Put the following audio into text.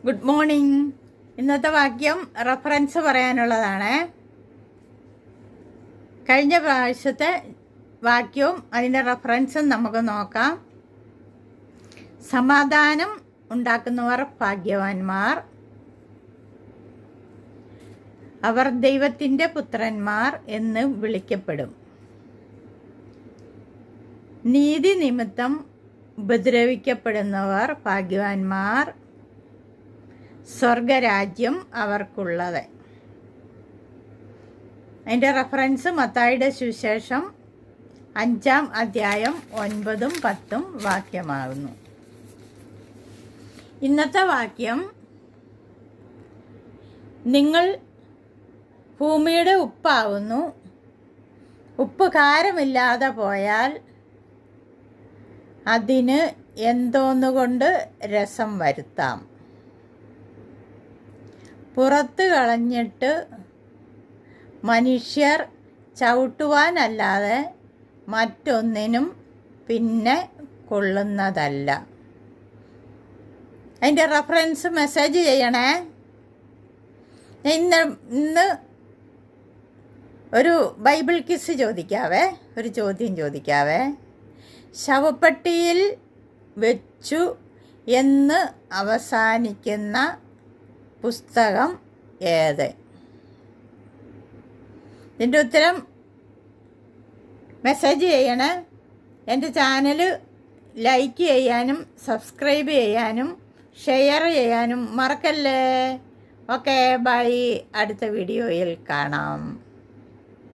Good morning. ഇന്നത്തെ വാക്യം reference പറയാനുള്ളതാണ്. കഴിഞ്ഞ പ്രാവശ്യത്തെ വാക്യവും അതിൻ്റെ റെഫറൻസും നമുക്ക് നോക്കാം. സമാധാനം ഉണ്ടാക്കുന്നവർ ഭാഗ്യവാന്മാർ, അവർ ദൈവത്തിൻ്റെ പുത്രന്മാർ എന്ന് വിളിക്കപ്പെടും. നീതി നിമിത്തം ഉപദ്രവിക്കപ്പെടുന്നവർ ഭാഗ്യവാന്മാർ, സ്വർഗരാജ്യം അവർക്കുള്ളത്. അതിൻ്റെ റെഫറൻസ് മത്തായിയുടെ സുവിശേഷം 5-ാം അധ്യായം 9-ഉം 10-ഉം വാക്യമാകുന്നു. ഇന്നത്തെ വാക്യം, നിങ്ങൾ ഭൂമിയുടെ ഉപ്പാകുന്നു. ഉപ്പ് കാരമില്ലാതെ പോയാൽ അതിന് എന്തോന്നുകൊണ്ട് രസം വരുത്താം? പുറത്ത് കളഞ്ഞിട്ട് മനുഷ്യർ ചവിട്ടുവാനല്ലാതെ മറ്റൊന്നിനും പിന്നെ കൊള്ളുന്നതല്ല. അതിൻ്റെ റെഫറൻസ് മെസ്സേജ് ചെയ്യണേ. ഇന്ന് ഒരു ബൈബിൾ ക്വിസ് ചോദിക്കാവേ, ഒരു ചോദ്യം ചോദിക്കാവേ. ശവപ്പെട്ടിയിൽ വെച്ചു എന്ന് അവസാനിക്കുന്ന പുസ്തകം ഏത്? ഇതിൻ്റെ ഉത്തരം മെസ്സേജ് ചെയ്യണേ. എൻ്റെ ചാനൽ ലൈക്ക് ചെയ്യാനും സബ്സ്ക്രൈബ് ചെയ്യാനും ഷെയർ ചെയ്യാനും മറക്കല്ലേ. Okay, bye. അടുത്ത വീഡിയോയിൽ കാണാം.